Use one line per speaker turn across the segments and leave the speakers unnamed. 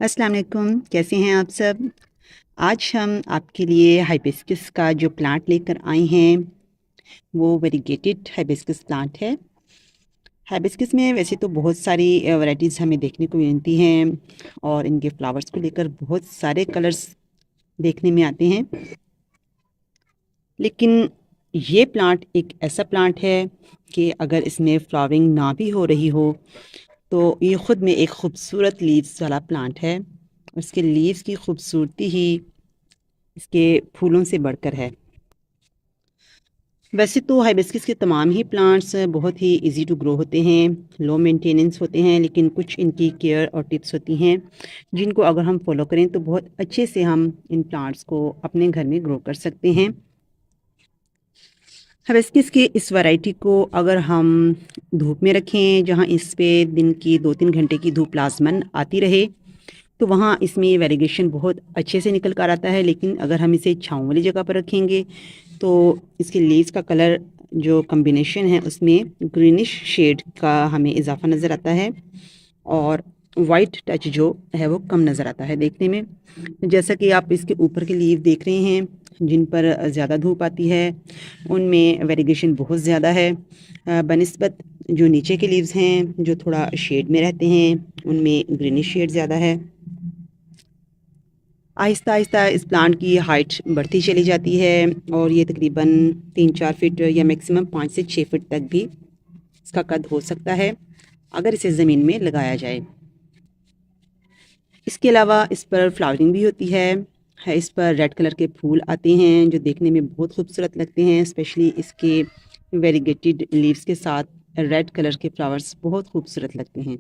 अस्सलाम वालेकुम, कैसे हैं आप सब? आज हम आपके लिए हाइबिस्कस का जो प्लांट लेकर आए हैं, वो वेरीगेटेड हाइबिस्कस प्लांट है। हाइबिस्कस में वैसे तो बहुत सारी वैराइटीज़ हमें देखने को मिलती हैं और इनके फ्लावर्स को लेकर बहुत सारे कलर्स देखने में आते हैं। लेकिन ये प्लांट एक ऐसा प्लांट है कि अगर इसमें फ्लावरिंग ना भी हो रही हो, तो ये ख़ुद में एक खूबसूरत लीव्स वाला प्लांट है। इसके लीव्स की खूबसूरती ही इसके फूलों से बढ़कर है। वैसे तो हाइबिस्कस के तमाम ही प्लांट्स बहुत ही इजी टू ग्रो होते हैं, लो मेंटेनेंस होते हैं, लेकिन कुछ इनकी केयर और टिप्स होती हैं जिनको अगर हम फॉलो करें तो बहुत अच्छे से हम इन प्लांट्स को अपने घर में ग्रो कर सकते हैं। हाइबिस्कस की इस वैरायटी को अगर हम धूप में रखें, जहां इस पे दिन की 2-3 घंटे की धूप लाजमन आती रहे, तो वहाँ इसमें वेरिगेशन बहुत अच्छे से निकल कर आता है। लेकिन अगर हम इसे छाँव वाली जगह पर रखेंगे तो इसके लीव्स का कलर जो कॉम्बिनेशन है उसमें ग्रीनिश शेड का हमें इजाफा नज़र आता है और वाइट टच जो है वो कम नज़र आता है देखने में। जैसा कि आप इसके ऊपर के लीव देख रहे हैं, जिन पर ज़्यादा धूप आती है उनमें वेरिगेशन बहुत ज़्यादा है, बनिस्बत जो नीचे के लीव्स हैं जो थोड़ा शेड में रहते हैं उनमें ग्रीनिश शेड ज़्यादा है। आहिस्ता आहिस्ता इस प्लांट की हाइट बढ़ती चली जाती है और ये तकरीबन 3-4 फीट या मैक्सिमम 5 से 6 फीट तक भी इसका कद हो सकता है अगर इसे ज़मीन में लगाया जाए। इसके अलावा इस पर फ्लावरिंग भी होती है। इस पर रेड कलर के फूल आते हैं जो देखने में बहुत खूबसूरत लगते हैं, स्पेशली इसके वेरीगेटेड लीव्स के साथ रेड कलर के फ्लावर्स बहुत खूबसूरत लगते हैं।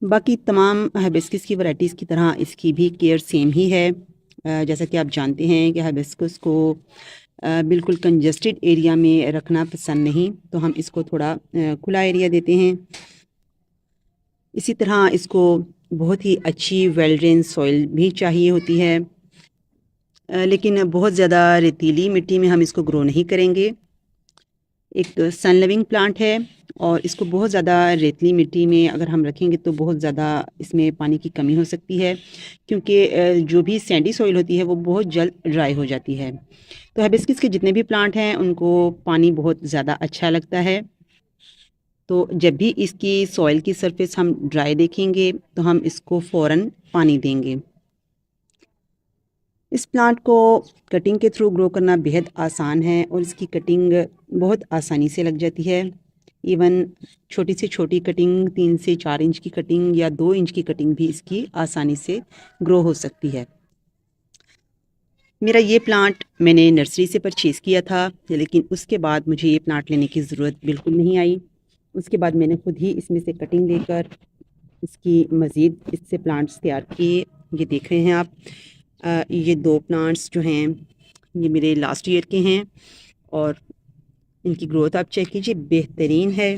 बाकी तमाम हाइबिस्कस की वैराइटीज़ की तरह इसकी भी केयर सेम ही है। जैसा कि आप जानते हैं कि हाइबिस्कस को बिल्कुल कंजस्टेड एरिया में रखना पसंद नहीं, तो हम इसको थोड़ा खुला एरिया देते हैं। इसी तरह इसको बहुत ही अच्छी वेल ड्रेन सॉइल भी चाहिए होती है, लेकिन बहुत ज़्यादा रेतीली मिट्टी में हम इसको ग्रो नहीं करेंगे। एक सन लविंग प्लांट है और इसको बहुत ज़्यादा रेतली मिट्टी में अगर हम रखेंगे तो बहुत ज़्यादा इसमें पानी की कमी हो सकती है, क्योंकि जो भी सैंडी सॉइल होती है वो बहुत जल्द ड्राई हो जाती है। तो हाइबिस्कस के जितने भी प्लांट हैं उनको पानी बहुत ज़्यादा अच्छा लगता है। तो जब भी इसकी सॉइल की सरफेस हम ड्राई देखेंगे तो हम इसको फ़ौरन पानी देंगे। इस प्लांट को कटिंग के थ्रू ग्रो करना बेहद आसान है और इसकी कटिंग बहुत आसानी से लग जाती है। इवन छोटी से छोटी कटिंग 3 से 4 इंच की कटिंग या 2 इंच की कटिंग भी इसकी आसानी से ग्रो हो सकती है। मेरा ये प्लांट मैंने नर्सरी से परचेज़ किया था, लेकिन उसके बाद मुझे ये प्लांट लेने की ज़रूरत बिल्कुल नहीं आई। उसके बाद मैंने खुद ही इसमें से कटिंग लेकर इसकी मज़ीद इससे प्लांट्स तैयार किए। ये देख रहे हैं आप, ये 2 प्लांट्स जो हैं ये मेरे लास्ट ईयर के हैं और इनकी ग्रोथ आप चेक कीजिए, बेहतरीन है।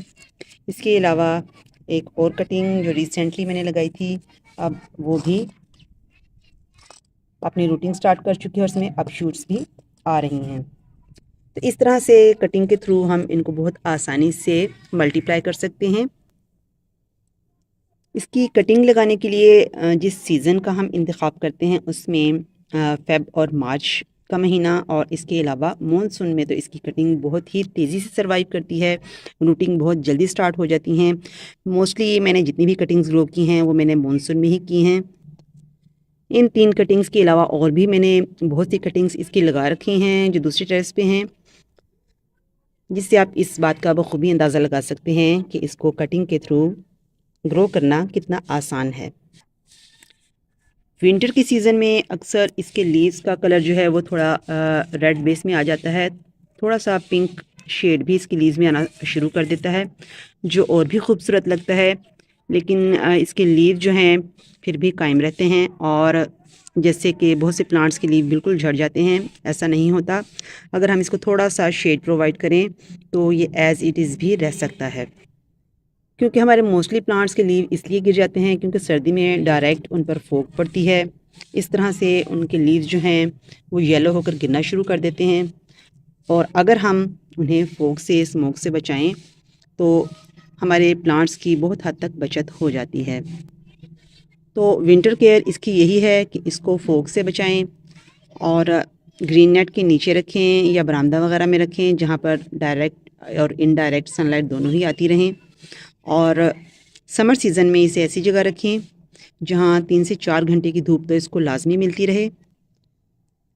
इसके अलावा एक और कटिंग जो रिसेंटली मैंने लगाई थी, अब वो भी अपनी रूटिंग स्टार्ट कर चुकी है और इसमें अब शूट्स भी आ रही हैं। तो इस तरह से कटिंग के थ्रू हम इनको बहुत आसानी से मल्टीप्लाई कर सकते हैं। इसकी कटिंग लगाने के लिए जिस सीज़न का हम इंतखाब करते हैं उसमें फ़ेब और मार्च का महीना, और इसके अलावा मानसून में तो इसकी कटिंग बहुत ही तेज़ी से सर्वाइव करती है, रूटिंग बहुत जल्दी स्टार्ट हो जाती हैं। मोस्टली मैंने जितनी भी कटिंग्स ग्रो की हैं वो मैंने मानसून में ही की हैं। इन 3 कटिंग्स के अलावा और भी मैंने बहुत सी कटिंग्स इसकी लगा रखी हैं जो दूसरे टेरेस पे हैं, जिससे आप इस बात का बखूबी अंदाज़ा लगा सकते हैं कि इसको कटिंग के थ्रू ग्रो करना कितना आसान है। विंटर की सीज़न में अक्सर इसके लीव्स का कलर जो है वो थोड़ा रेड बेस में आ जाता है, थोड़ा सा पिंक शेड भी इसकी लीव्स में आना शुरू कर देता है, जो और भी खूबसूरत लगता है। लेकिन इसके लीव जो हैं फिर भी कायम रहते हैं, और जैसे कि बहुत से प्लांट्स के लीव बिल्कुल झड़ जाते हैं, ऐसा नहीं होता। अगर हम इसको थोड़ा सा शेड प्रोवाइड करें तो ये एज़ इट इज़ भी रह सकता है। क्योंकि हमारे मोस्टली प्लांट्स के लीव इसलिए गिर जाते हैं क्योंकि सर्दी में डायरेक्ट उन पर फोक पड़ती है। इस तरह से उनके लीव्स जो हैं वो येलो होकर गिरना शुरू कर देते हैं, और अगर हम उन्हें फोक से, स्मोक से बचाएं तो हमारे प्लांट्स की बहुत हद तक बचत हो जाती है। तो विंटर केयर इसकी यही है कि इसको फोग से बचाएं और ग्रीन नेट के नीचे रखें या बरामदा वगैरह में रखें जहाँ पर डायरेक्ट और इनडायरेक्ट सनलाइट दोनों ही आती रहें। और समर सीज़न में इसे ऐसी जगह रखें जहाँ 3 से 4 घंटे की धूप तो इसको लाजमी मिलती रहे।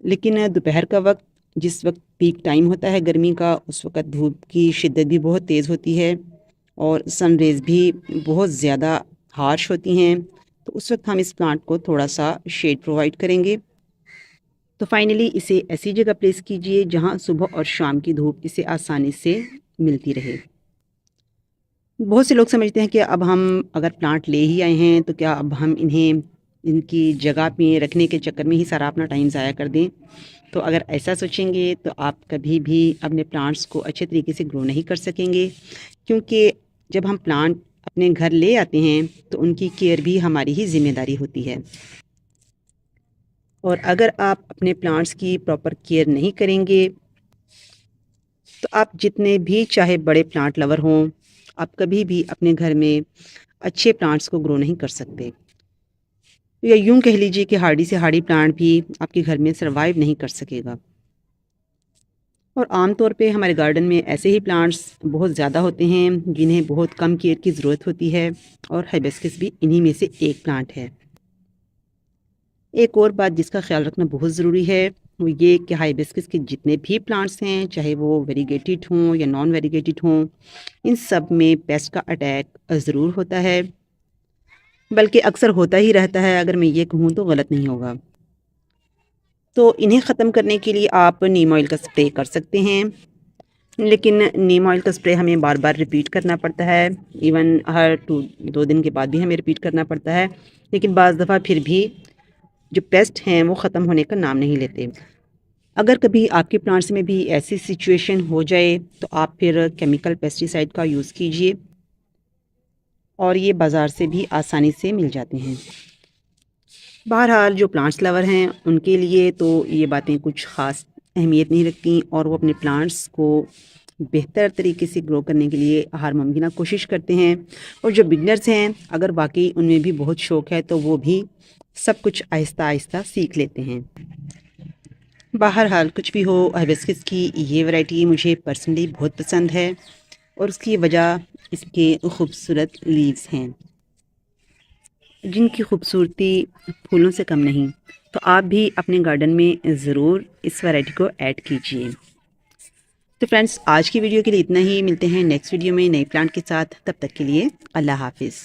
लेकिन दोपहर का वक्त, जिस वक्त पीक टाइम होता है गर्मी का, उस वक्त धूप की शिद्दत भी बहुत तेज़ होती है और सन रेज़ भी बहुत ज़्यादा हार्श होती हैं। तो उस वक्त हम इस प्लांट को थोड़ा सा शेड प्रोवाइड करेंगे। तो फाइनली इसे ऐसी जगह प्लेस कीजिए जहां सुबह और शाम की धूप इसे आसानी से मिलती रहे। बहुत से लोग समझते हैं कि अब हम अगर प्लांट ले ही आए हैं तो क्या अब हम इन्हें इनकी जगह पे रखने के चक्कर में ही सारा अपना टाइम ज़ाया कर दें। तो अगर ऐसा सोचेंगे तो आप कभी भी अपने प्लांट्स को अच्छे तरीके से ग्रो नहीं कर सकेंगे, क्योंकि जब हम प्लांट अपने घर ले आते हैं तो उनकी केयर भी हमारी ही ज़िम्मेदारी होती है। और अगर आप अपने प्लांट्स की प्रॉपर केयर नहीं करेंगे तो आप जितने भी चाहे बड़े प्लांट लवर हों, आप कभी भी अपने घर में अच्छे प्लांट्स को ग्रो नहीं कर सकते। या यूं कह लीजिए कि हार्डी से हार्डी प्लांट भी आपके घर में सर्वाइव नहीं कर सकेगा। और आम तौर पे हमारे गार्डन में ऐसे ही प्लांट्स बहुत ज़्यादा होते हैं जिन्हें बहुत कम केयर की ज़रूरत होती है, और हाइबिस्कस भी इन्हीं में से एक प्लांट है। एक और बात जिसका ख्याल रखना बहुत ज़रूरी है वो ये कि हाइबिस्कस के जितने भी प्लांट्स हैं, चाहे वो वेरीगेटेड हों या नॉन वेरीगेटेड हों, इन सब में पेस्ट का अटैक ज़रूर होता है, बल्कि अक्सर होता ही रहता है। अगर मैं ये कहूँ तो गलत नहीं होगा। तो इन्हें ख़त्म करने के लिए आप नीम ऑयल का स्प्रे कर सकते हैं, लेकिन नीम ऑयल का स्प्रे हमें बार बार रिपीट करना पड़ता है। इवन हर 2 दिन के बाद भी हमें रिपीट करना पड़ता है। लेकिन बाज़ दफ़ा फिर भी जो पेस्ट हैं वो ख़त्म होने का नाम नहीं लेते। अगर कभी आपके प्लांट्स में भी ऐसी सिचुएशन हो जाए तो आप फिर केमिकल पेस्टिसाइड का यूज़ कीजिए, और ये बाज़ार से भी आसानी से मिल जाते हैं। बहरहाल जो प्लांट्स लवर हैं उनके लिए तो ये बातें कुछ ख़ास अहमियत नहीं रखती, और वो अपने प्लांट्स को बेहतर तरीके से ग्रो करने के लिए हर मुमकिन कोशिश करते हैं। और जो बिगनर्स हैं, अगर वाकई उनमें भी बहुत शौक़ है तो वो भी सब कुछ आहिस्ता आहिस्ता सीख लेते हैं। बहरहाल कुछ भी हो, हाइबिस्कस की ये वैरायटी मुझे पर्सनली बहुत पसंद है, और उसकी वजह इसके खूबसूरत लीव्स हैं जिनकी खूबसूरती फूलों से कम नहीं। तो आप भी अपने गार्डन में ज़रूर इस वैरायटी को ऐड कीजिए। तो फ्रेंड्स, आज की वीडियो के लिए इतना ही। मिलते हैं नेक्स्ट वीडियो में नए प्लांट के साथ। तब तक के लिए अल्लाह हाफिज़।